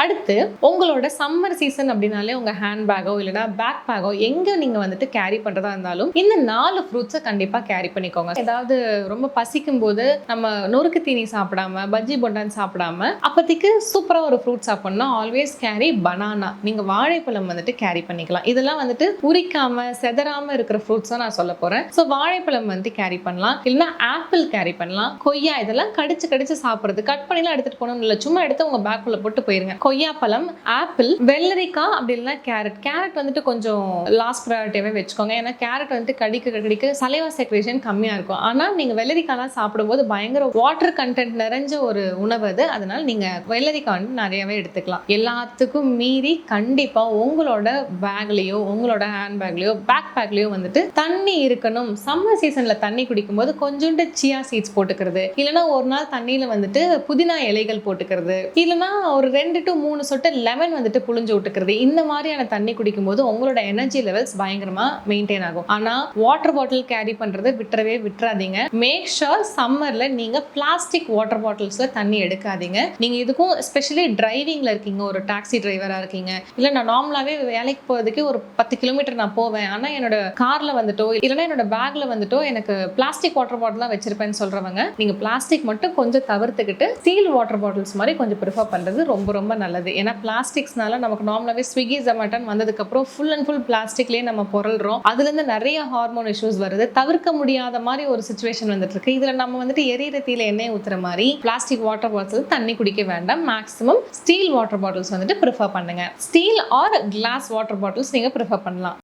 அடுத்து உங்களோட summer season அப்படின்னாலே உங்க ஹேண்ட் பேக்கோ இல்லைன்னா பேக் பேக்கோ எங்க நீங்க வந்துட்டு கேரி பண்றதா இருந்தாலும் இந்த 4 ஃப்ரூட்ஸை கண்டிப்பா கேரி பண்ணிக்கோங்க. ஏதாவது ரொம்ப பசிக்கும் போது நம்ம நொறுக்கு தீனி சாப்பிடாம பஜ்ஜி பொண்டான் சாப்பிடாம அப்போதைக்கு சூப்பரா ஒரு ஃப்ரூட் சாப்பிடணும்னா ஆல்வேஸ் கேரி பனானா. நீங்க வாழைப்பழம் வந்துட்டு கேரி பண்ணிக்கலாம். இதெல்லாம் வந்துட்டு உரிக்காம செதறாம இருக்கிற ஃப்ரூட்ஸ் தான் நான் சொல்ல போறேன். ஸோ வாழைப்பழம் வந்துட்டு கேரி பண்ணலாம், இல்லைன்னா ஆப்பிள் கேரி பண்ணலாம், கொய்யா இதெல்லாம் கடிச்சு கடிச்சு சாப்பிடுறது கட் பண்ணிலாம் எடுத்துட்டு போகணும் இல்லை, சும்மா எடுத்து உங்க பேக்குள்ள போட்டு போயிருங்க. கொய்யா பழம், ஆப்பிள், வெள்ளரிக்காய், அப்படி இல்லைன்னா கேரட் வந்துட்டு கொஞ்சம் லாஸ்ட் ப்ரையாரிட்டியாவே வச்சுக்கோங்க. ஏன்னா கேரட் வந்துட்டு கடிக்க கடிக்க சலைவா செக்ரேஷன் கம்மியா இருக்கும். ஆனா நீங்க வெள்ளரிக்காய்லாம் சாப்பிடும்போது பயங்கர வாட்டர் கண்டென்ட் நிறைஞ்ச ஒரு உணவு அது. அதனால நீங்க வெள்ளரிக்காய் வந்து நிறையவே எடுத்துக்கலாம். எல்லாத்துக்கும் மீறி கண்டிப்பா உங்களோட பேக்லயோ உங்களோட ஹேண்ட் பேக்லயோ பேக் பேக்லயோ வந்துட்டு தண்ணி இருக்கணும். சம்மர் சீசன்ல தண்ணி குடிக்கும் போது கொஞ்சோண்டு சியா சீட்ஸ் போட்டுக்கிறது, இல்லைன்னா ஒரு நாள் தண்ணியில வந்துட்டு புதினா இலைகள் போட்டுக்கிறது, இல்லைன்னா ஒரு 2 to 3 சொட்டு லெமன் வந்துட்டு புழிஞ்சு விட்டுக்கிறது. இந்த மாதிரியான தண்ணி குடிக்கும் போது உங்களோட எனர்ஜி லெவல்ஸ் பயங்கரமா மெயின்டைன் ஆகும். ஆனா வாட்டர் பாட்டில் கேரி பண்றதை விட்டுறாதீங்க. மேக் ஷூர் சம்மர்ல நீங்க பிளாஸ்டிக் வாட்டர் பாட்டில்ஸ்ல தண்ணி எடுக்காதீங்க. நீங்க இதுக்கும் எஸ்பெஷலி டிரைவிங்ல இருக்கீங்க, ஒரு டாக்ஸி டிரைவரா இருக்கீங்க, இல்ல நான் நார்மலாவே வேலைக்கு போறதுக்கு ஒரு 10 கிலோமீட்டர் நான் போவேன், ஆனா என்னோட கார்ல வந்துட்டோ இல்லைன்னா என்னோட பேக்ல வந்துட்டோ எனக்கு பிளாஸ்டிக் வாட்டர் பாட்டில் தான் வச்சிருப்பேன்னு சொல்றவங்க நீங்க பிளாஸ்டிக் மட்டும் கொஞ்சம் தவிர்த்துக்கிட்டு ஸ்டீல் வாட்டர் பாட்டில்ஸ் மாதிரி கொஞ்சம் ப்ரிஃபர் பண்றது ரொம்ப ரொம்ப நல்லது. ஏன்னா பிளாஸ்டிக்ஸ்னால நமக்கு நார்மலாவே ஸ்விக்கி ஜொமேட்டோ வந்ததுக்கு அப்புறம் ஃபுல் அண்ட் ஃபுல் பிளாஸ்டிக்லயே நம்ம பொருள்றோம். அதுல இருந்து நிறைய ஹார்மோன் இஷ்யூஸ் வருது. தவிர்க்க முடியாத மாதிரி ஒரு சிச்சுவேஷன் வந்துட்டு இருக்கு. இதுல நம்ம வந்துட்டு எரியிற தீயில எண்ணெய் ஊத்துற மாதிரி பிளாஸ்டிக் வாட்டர் பாட்டில் தண்ணி குடிக்க வேண்டாம். மேக்ஸிமம் ஸ்டீல் வாட்டர் பாட்டில்ஸ் வந்துட்டு ப்ரிஃபர் பண்ணுங்க. Steel or glass water bottles நீங்க ப்ரிஃபர் பண்ணலாம்.